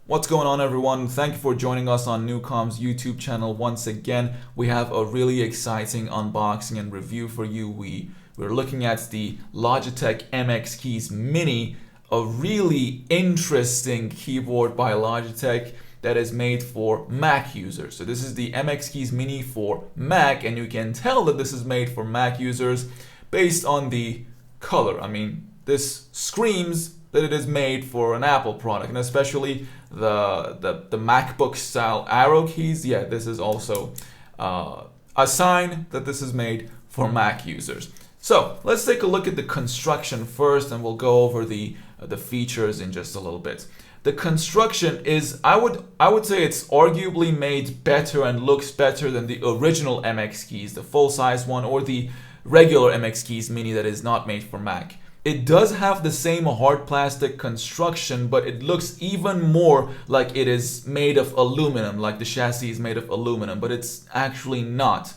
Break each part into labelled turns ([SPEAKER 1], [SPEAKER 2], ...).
[SPEAKER 1] What's going on, everyone? Thank you for joining us on Newcom's YouTube channel once again. We have a really exciting unboxing and review for you. We're looking at the Logitech MX Keys Mini, a really interesting keyboard by Logitech that is made for Mac users. So this is the MX Keys Mini for Mac, and you can tell that this is made for Mac users based on the color. I mean, this screams that it is made for an Apple product, and especially the MacBook style arrow keys. Yeah, this is also a sign that this is made for Mac users. So let's take a look at the construction first, and we'll go over the features in just a little bit. The construction is, I would say it's arguably made better and looks better than the original MX Keys, the full-size one, or the regular MX Keys Mini that is not made for Mac. It does have the same hard plastic construction, but it looks even more like it is made of aluminum, like the chassis is made of aluminum, but it's actually not.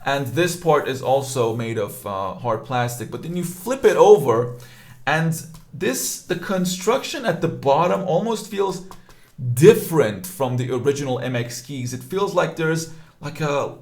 [SPEAKER 1] And this part is also made of hard plastic, but then you flip it over, and the construction at the bottom almost feels different from the original MX Keys. It feels like there's like a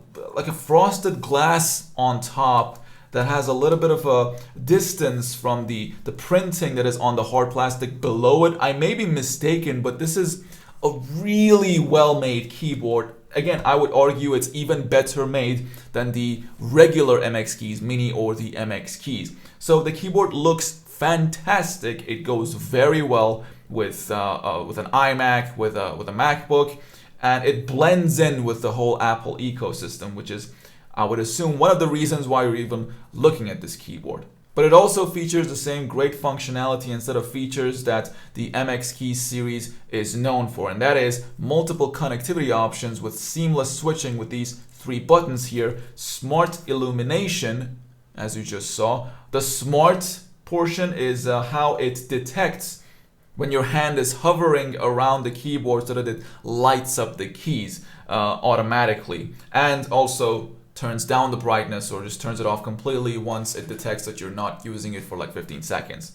[SPEAKER 1] frosted glass on top that has a little bit of a distance from the printing that is on the hard plastic below it. I may be mistaken, but this is a really well-made keyboard. Again, I would argue it's even better made than the regular MX Keys Mini or the MX Keys. So the keyboard looks fantastic. It goes very well with an iMac, with a MacBook, and it blends in with the whole Apple ecosystem, which is, I would assume, one of the reasons why you're even looking at this keyboard. But it also features the same great functionality and set of features that the MX Keys series is known for, and that is multiple connectivity options with seamless switching with these three buttons here. Smart illumination, as you just saw. The smart portion is how it detects when your hand is hovering around the keyboard so that it lights up the keys automatically, and also turns down the brightness or just turns it off completely once it detects that you're not using it for like 15 seconds,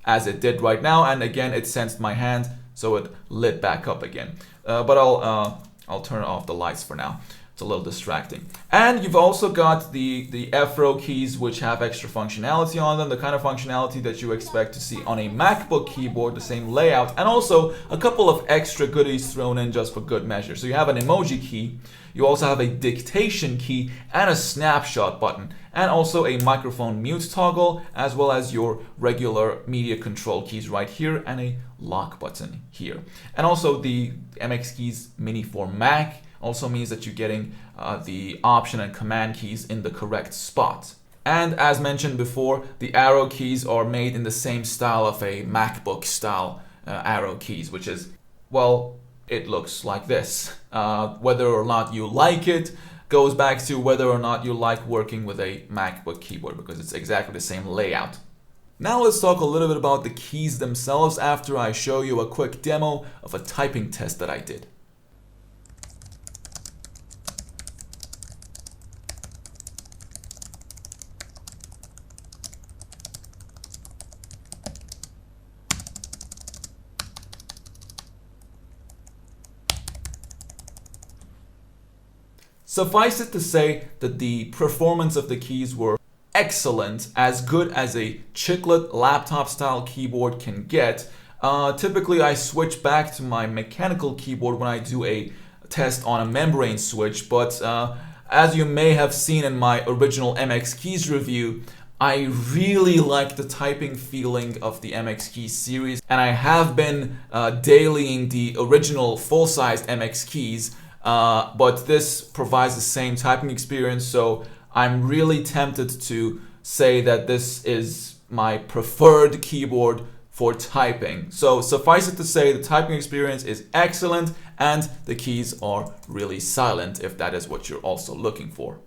[SPEAKER 1] as it did right now. And again, it sensed my hand, so it lit back up again. But I'll turn off the lights for now. It's a little distracting. And you've also got the F-row keys, which have extra functionality on them, the kind of functionality that you expect to see on a MacBook keyboard, the same layout, and also a couple of extra goodies thrown in just for good measure. So you have an emoji key, you also have a dictation key and a snapshot button, and also a microphone mute toggle, as well as your regular media control keys right here and a lock button here. And also the MX Keys Mini for Mac also means that you're getting the option and command keys in the correct spot. And as mentioned before, the arrow keys are made in the same style of a MacBook style arrow keys, which is, well, it looks like this. Whether or not you like it goes back to whether or not you like working with a MacBook keyboard, because it's exactly the same layout. Now let's talk a little bit about the keys themselves after I show you a quick demo of a typing test that I did. Suffice it to say that the performance of the keys were excellent, as good as a chiclet laptop style keyboard can get. Typically I switch back to my mechanical keyboard when I do a test on a membrane switch, but as you may have seen in my original MX Keys review, I really like the typing feeling of the MX Keys series, and I have been dailying the original full-sized MX Keys. But this provides the same typing experience, so I'm really tempted to say that this is my preferred keyboard for typing. So suffice it to say, the typing experience is excellent and the keys are really silent, if that is what you're also looking for.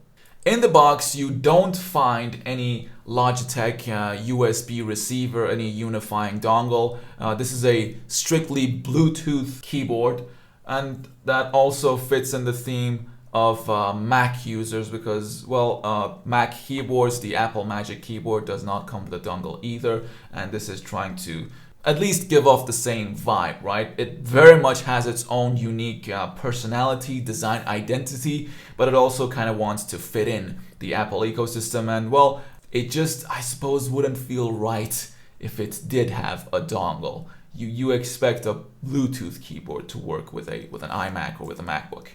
[SPEAKER 1] In the box, you don't find any Logitech USB receiver, any unifying dongle. This is a strictly Bluetooth keyboard, and that also fits in the theme of Mac users, because, well, Mac keyboards, the Apple Magic Keyboard does not come with a dongle either, and this is trying to at least give off the same vibe, right? It very much has its own unique personality, design identity, but it also kind of wants to fit in the Apple ecosystem. And well, it just, I suppose, wouldn't feel right if it did have a dongle. You expect a Bluetooth keyboard to work with an iMac or with a MacBook.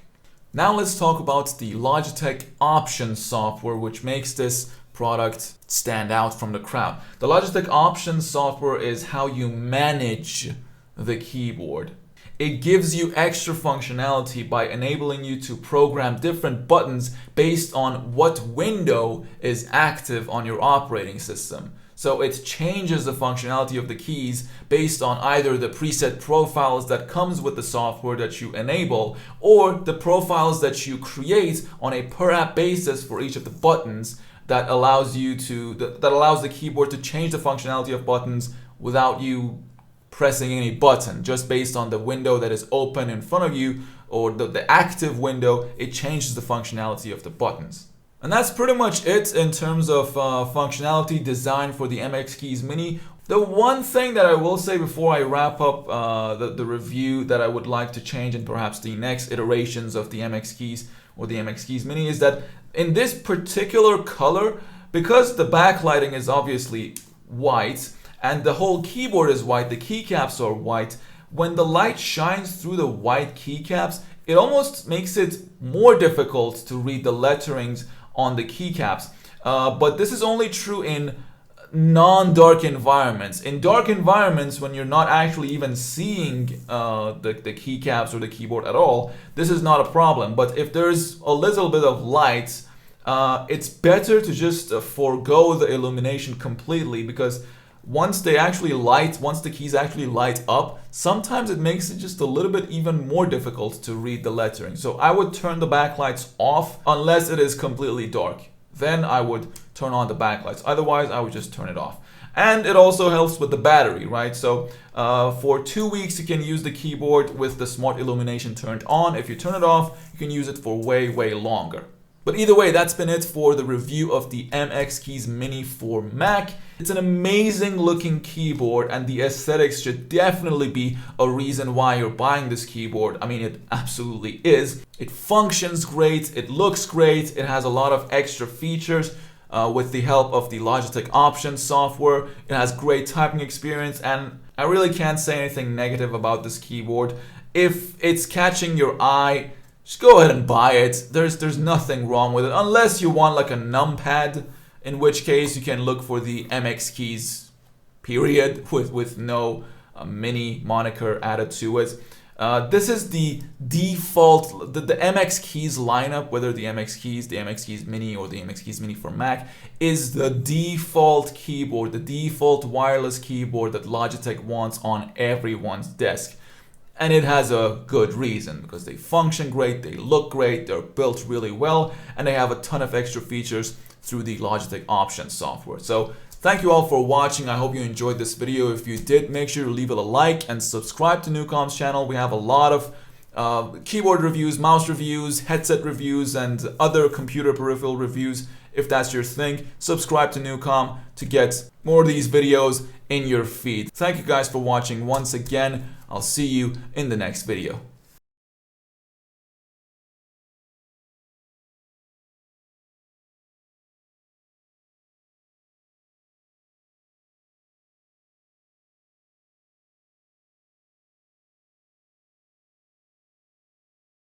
[SPEAKER 1] Now let's talk about the Logitech Options software, which makes this product stand out from the crowd. The Logitech Options software is how you manage the keyboard. It gives you extra functionality by enabling you to program different buttons based on what window is active on your operating system. So it changes the functionality of the keys based on either the preset profiles that comes with the software that you enable, or the profiles that you create on a per app basis for each of the buttons that allows the keyboard to change the functionality of buttons without you pressing any button. Just based on the window that is open in front of you, or the active window, it changes the functionality of the buttons. And that's pretty much it in terms of functionality design for the MX Keys Mini. The one thing that I will say before I wrap up the review that I would like to change in perhaps the next iterations of the MX Keys or the MX Keys Mini is that in this particular color, because the backlighting is obviously white and the whole keyboard is white, the keycaps are white, when the light shines through the white keycaps, it almost makes it more difficult to read the letterings on the keycaps. But this is only true in non-dark environments. In dark environments, when you're not actually even seeing the keycaps or the keyboard at all, this is not a problem. But if there's a little bit of light, it's better to just forego the illumination completely, because once the keys actually light up, sometimes it makes it just a little bit even more difficult to read the lettering. So I would turn the backlights off unless it is completely dark. Then I would turn on the backlights. Otherwise, I would just turn it off. And it also helps with the battery, right? So for 2 weeks, you can use the keyboard with the smart illumination turned on. If you turn it off, you can use it for way, way longer. But either way, that's been it for the review of the MX Keys Mini for Mac. It's an amazing looking keyboard, and the aesthetics should definitely be a reason why you're buying this keyboard. I mean, it absolutely is. It functions great, it looks great, it has a lot of extra features with the help of the Logitech Options software. It has great typing experience, and I really can't say anything negative about this keyboard. If it's catching your eye, just go ahead and buy it. There's nothing wrong with it, unless you want like a numpad, in which case you can look for the MX Keys period with no mini moniker added to it. This is the default, the MX Keys lineup, whether the MX Keys Mini or the MX Keys Mini for Mac, is the default keyboard, the default wireless keyboard that Logitech wants on everyone's desk. And it has a good reason, because they function great, they look great, they're built really well, and they have a ton of extra features through the Logitech Options software. So thank you all for watching. I hope you enjoyed this video. If you did, make sure to leave it a like and subscribe to Newcom's channel. We have a lot of keyboard reviews, mouse reviews, headset reviews, and other computer peripheral reviews. If that's your thing, subscribe to Newcom to get more of these videos in your feed. Thank you guys for watching once again. I'll see you in the next video.